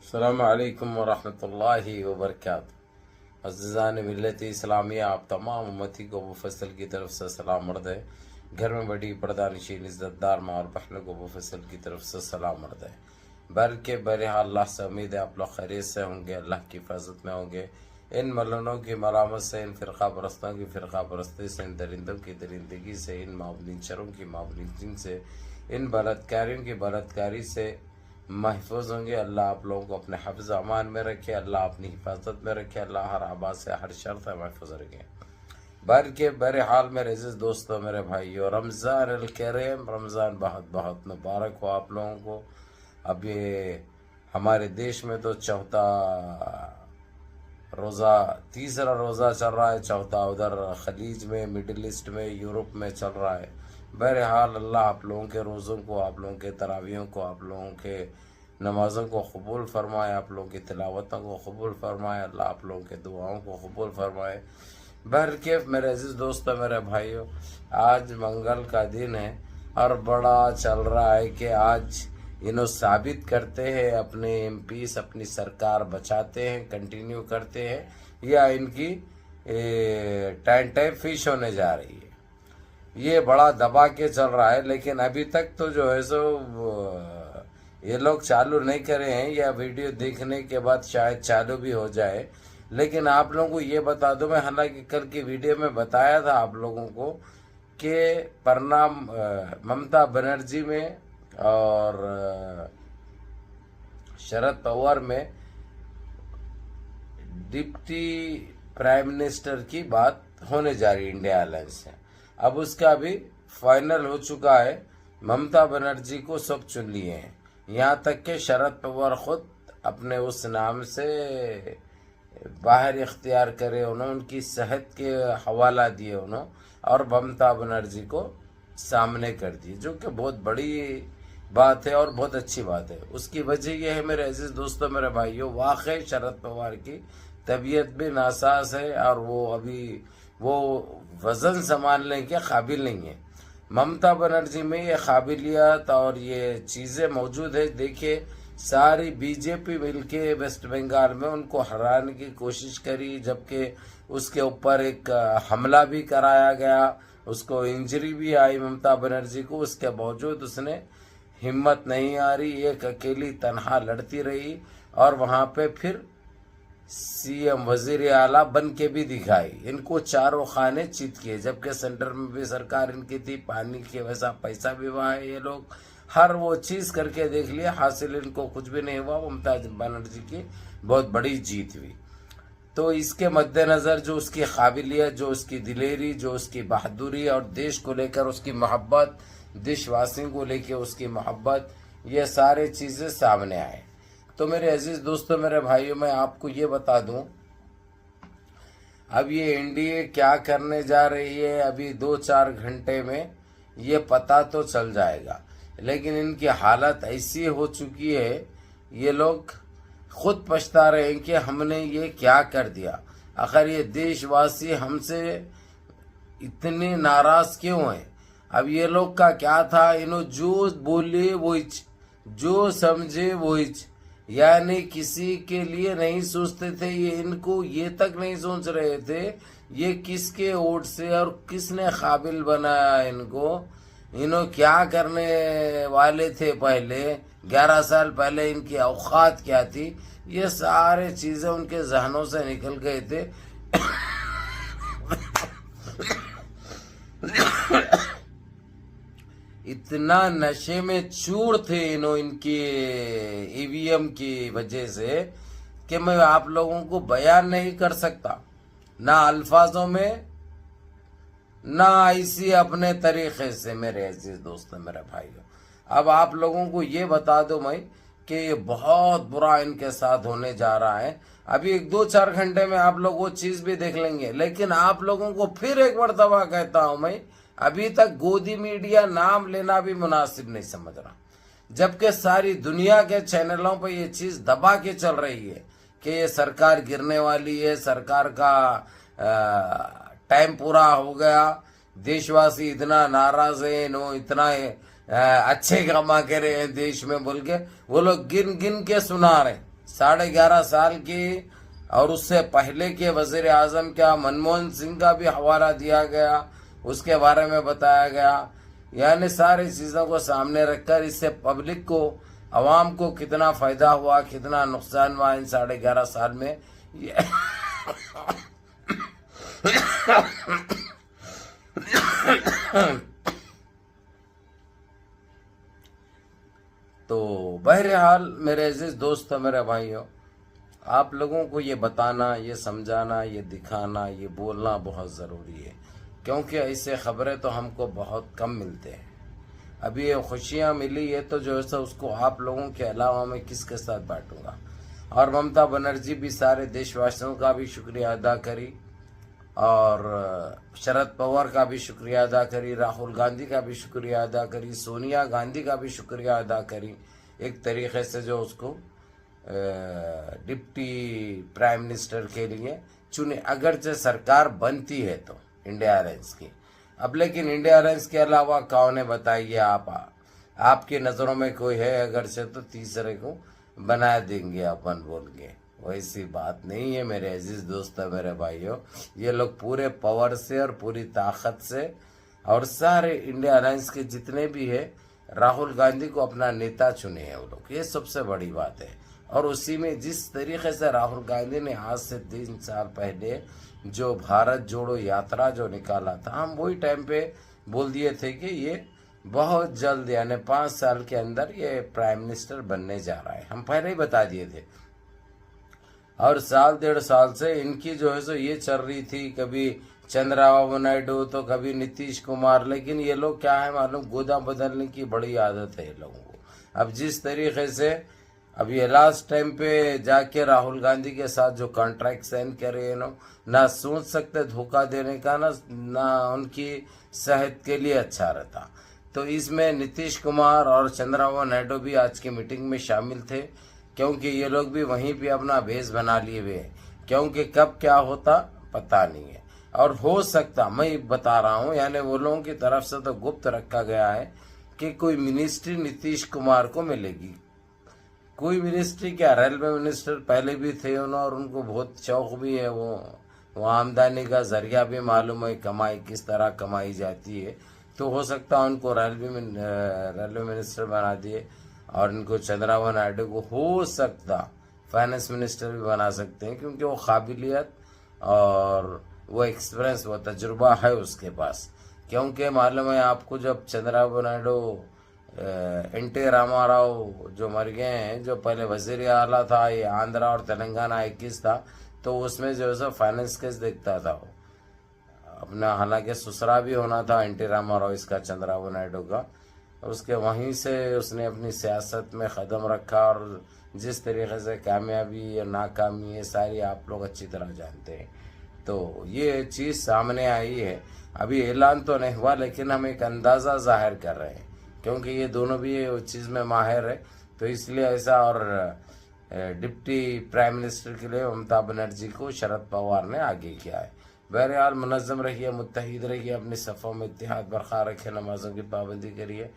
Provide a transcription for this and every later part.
अस्सलामु अलैकुम वरहमतुल्लाहि वबरकातुहू। अज़ीज़ान मिल्लत इस्लामिया, आप तमाम उम्मती को मुफस्सल की तरफ से सलाम अर्ज़ है। घर में बड़ी पर्दानशीन इज़्ज़तदार माँ और बहनों को मुफस्सल की तरफ से सलाम अर्ज़ है। बल्कि बहरहाल अल्लाह से उम्मीद है आप लोग खैरियत से होंगे, अल्लाह की हिफाजत में होंगे। इन मलनों की मलामत से, इन फ़िरक़ा परस्तों की फ़िरक़ा परस्ती से, इन दरिंदों की दरिंदगी से, इन मावलिनचरों की मावलिनचिन से, इन बलात्कारियों की बलात्कारी से महफूज होंगे। अल्लाह आप लोगों को अपने हफ्ज़ अमान में रखे, अल्लाह अपनी हिफाजत में रखे, अल्लाह हर आबाद से हर शर से महफूज रखे। बल्कि बहरहाल मेरे अज़ीज़ दोस्तों, मेरे भाइयों, रमज़ान अल करीम, रमज़ान बहुत बहुत मुबारक हो आप लोगों को। अब ये हमारे देश में तो चौथा रोज़ा, तीसरा रोज़ा चल रहा है, चौथा उधर खलीज में, मिडिल ईस्ट में, यूरोप में चल रहा है। बहरहाल अल्लाह आप लोगों के रोज़ों को, आप लोगों के तरावियों को, आप लोगों के नमाज़ों को कबूल फरमाए, आप लोगों की तिलावतों को कबूल फरमाए, अल्लाह आप लोगों के दुआओं को कबूल फरमाए। बहरकैफ मेरे अज़ीज़ दोस्तों, मेरे भाइयों, आज मंगल का दिन है और बड़ा चल रहा है कि आज इन्हों साबित करते हैं, अपने एमपीस अपनी सरकार बचाते हैं, कंटिन्यू करते हैं, या इनकी टाइम टाइम फिश होने जा रही है। ये बड़ा दबा के चल रहा है, लेकिन अभी तक तो जो है सो ये लोग चालू नहीं करे हैं, या वीडियो देखने के बाद शायद चालू भी हो जाए। लेकिन आप लोगों को ये बता दूं, मैं हालांकि कल की वीडियो में बताया था आप लोगों को कि परिणाम ममता बनर्जी में और शरद पवार में डिप्टी प्राइम मिनिस्टर की बात होने जा रही है इंडिया अलायंस से। अब उसका भी फाइनल हो चुका है, ममता बनर्जी को सब चुन लिए हैं। यहाँ तक कि शरद पवार खुद अपने उस नाम से बाहर इख्तियार करे, उन्होंने उनकी सेहत के हवाला दिए उन्होंने, और ममता बनर्जी को सामने कर दिए, जो कि बहुत बड़ी बात है और बहुत अच्छी बात है। उसकी वजह यह है मेरे अजीज दोस्तों, मेरे भाइयों, वाकई शरद पवार की तबीयत भी नासाज है और वो अभी वो वजन संभालने के काबिल नहीं है। ममता बनर्जी में ये काबिलियत और ये चीज़ें मौजूद है। देखिए, सारी बीजेपी मिलके वेस्ट बंगाल में उनको हराने की कोशिश करी, जबकि उसके ऊपर एक हमला भी कराया गया, उसको इंजरी भी आई ममता बनर्जी को। उसके बावजूद उसने हिम्मत नहीं आ रही, एक अकेली तनहा लड़ती रही और वहां पे फिर सीएम वजीर आला बन के भी दिखाई। इनको चारों खाने चित किए, जबकि सेंटर में भी सरकार इनकी थी, पानी के वैसा पैसा भी वहाँ है। ये लोग हर वो चीज करके देख लिया, हासिल इनको कुछ भी नहीं हुआ। ममता बनर्जी की बहुत बड़ी जीत हुई। तो इसके मद्देनजर जो उसकी काबिलियत, जो उसकी दिलेरी, जो उसकी बहादुरी और देश को लेकर उसकी मोहब्बत, देशवासियों को लेकर उसकी मोहब्बत, ये सारे चीजें सामने आए। तो मेरे अजीज दोस्तों, मेरे भाइयों, मैं आपको ये बता दूं, अब ये एनडीए क्या करने जा रही है अभी 2-4 घंटे में ये पता तो चल जाएगा। लेकिन इनकी हालत ऐसी हो चुकी है, ये लोग खुद पछता रहे हैं कि हमने ये क्या कर दिया। आखिर ये देशवासी हमसे इतने नाराज क्यों हैं? अब ये लोग का क्या था, इन्हों जो बोले वही, जो समझे वही, यानी किसी के लिए नहीं सोचते थे। ये इनको ये तक नहीं सोच रहे थे ये किसके वोट से और किसने काबिल बनाया इनको, इन्हों क्या करने वाले थे पहले, 11 साल पहले इनकी औकात क्या थी, ये सारे चीजें उनके जहनों से निकल गए थे। इतना नशे में चूर थे इनकी ईवीएम की वजह से कि मैं आप लोगों को बयान नहीं कर सकता, ना अल्फाजों में, ना इसी अपने तरीके से। मेरे अजीज दोस्तों, मेरे भाइयों, अब आप लोगों को ये बता दो मैं कि ये बहुत बुरा इनके साथ होने जा रहा है। अभी 1-2-4 घंटे में आप लोग वो चीज भी देख लेंगे। लेकिन आप लोगों को फिर एक मर्तबा कहता हूं मैं, अभी तक गोदी मीडिया नाम लेना भी मुनासिब नहीं समझ रहा, जबकि सारी दुनिया के चैनलों पर ये चीज दबा के चल रही है कि ये सरकार गिरने वाली है, सरकार का टाइम पूरा हो गया, देशवासी इतना नाराज है, इतना अच्छे कमा के रहे हैं देश में बोल के वो लोग गिन गिन के सुना रहे। 11.5 साल की, और उससे पहले के वजीर आजम क्या मनमोहन सिंह का भी हवाला दिया गया, उसके बारे में बताया गया। यानी सारी चीजों को सामने रखकर इससे पब्लिक को, आवाम को कितना फायदा हुआ, कितना नुकसान हुआ इन 11.5 साल में, तो बहरहाल मेरे अजीज दोस्तों, मेरे भाइयों, आप लोगों को ये बताना, ये समझाना, ये दिखाना, ये बोलना बहुत ज़रूरी है, क्योंकि ऐसे खबरें तो हमको बहुत कम मिलते हैं। अभी ये खुशियाँ मिली है तो जो है सो उसको आप लोगों के अलावा मैं किसके साथ बांटूंगा। और ममता बनर्जी भी सारे देशवासियों का भी शुक्रिया अदा करी, और शरद पवार का भी शुक्रिया अदा करी, राहुल गांधी का भी शुक्रिया अदा करी, सोनिया गांधी का भी शुक्रिया अदा करी, एक तरीके से जो उसको डिप्टी प्राइम मिनिस्टर के लिए चुने, अगरचे सरकार बनती है तो इंडिया अलायंस की। अब लेकिन इंडिया अलायंस के अलावा कौन है बताइए आप, आपकी नज़रों में कोई है अगरचे तो तीसरे को बना देंगे अपन बोल के। वैसी बात नहीं है मेरे अजीज दोस्तों, मेरे भाइयों। ये लोग पूरे पावर से और पूरी ताकत से, और सारे इंडिया अलायंस के जितने भी है, राहुल गांधी को अपना नेता चुने हैं वो लोग, ये सबसे बड़ी बात है। और उसी में जिस तरीके से राहुल गांधी ने आज से 3 साल पहले जो भारत जोड़ो यात्रा जो निकाला था, हम वही टाइम पे बोल दिए थे कि ये बहुत जल्द यानी 5 साल के अंदर ये प्राइम मिनिस्टर बनने जा रहा है, हम पहले ही बता दिए थे। और 1.5 साल से इनकी जो है सो ये चल रही थी, कभी चंद्रबाबू नायडू तो कभी नीतीश कुमार, लेकिन ये लोग क्या है मालूम, गोदा बदलने की बड़ी आदत है ये लोगों को। अब जिस तरीके से अब ये लास्ट टाइम पे जाके राहुल गांधी के साथ जो कॉन्ट्रैक्ट साइन करे ना सोच सकते धोखा देने का, ना उनकी सेहत के लिए अच्छा रहता। तो इसमें नीतीश कुमार और चंद्रबाबू नायडू भी आज की मीटिंग में शामिल थे, क्योंकि ये लोग भी वहीं पे अपना बेस बना लिए हुए हैं, क्योंकि कब क्या होता पता नहीं है। और हो सकता, मैं बता रहा हूँ, यानी वो लोगों की तरफ से तो गुप्त रखा गया है कि कोई मिनिस्ट्री नीतीश कुमार को मिलेगी। कोई मिनिस्ट्री क्या, रेलवे मिनिस्टर पहले भी थे उन्होंने, और उनको बहुत शौक भी है, वो आमदनी का जरिया भी मालूम है, कमाई किस तरह कमाई जाती है। तो हो सकता है उनको रेलवे मिनिस्टर बना दिए, और इनको चंद्रबाबू नायडू को हो सकता फाइनेंस मिनिस्टर भी बना सकते हैं, क्योंकि वो काबिलियत और वो एक्सपीरियंस, वो तजुर्बा है उसके पास। क्योंकि मालूम है आपको, जब चंद्रबाबू नायडू NT रामाराव जो मर गए हैं, जो पहले वजीर आला था, ये आंध्रा और तेलंगाना 21 था, तो उसमें जो है फाइनेंस केस देखता था वो अपना, हालांकि ससुरा भी होना था NT रामाराव इसका, चंद्रबाबू नायडू का। उसके वहीं से उसने अपनी सियासत में कदम रखा, और जिस तरीके से कामयाबी और नाकामी है सारी आप लोग अच्छी तरह जानते हैं। तो ये चीज़ सामने आई है, अभी ऐलान तो नहीं हुआ, लेकिन हम एक अंदाज़ा जाहिर कर रहे हैं, क्योंकि ये दोनों भी उस चीज़ में माहिर है, तो इसलिए ऐसा। और डिप्टी प्राइम मिनिस्टर के लिए ममता बनर्जी को शरद पवार ने आगे किया है। बहरहाल मुनज़्ज़म रहिए, मुत्तहिद रहिए, अपनी सफ़ों में इत्तेहाद बरकरार रखिए, नमाज़ों की पाबंदी करिए,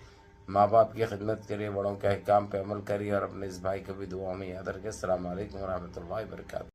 माँ बाप की खिदमत करिए, बड़ों के अहकाम पे अमल करिए, और अपने इस भाई को भी दुआ में याद रखिए। अस्सलाम वालेकुम व रहमतुल्लाहि व बरकातहू।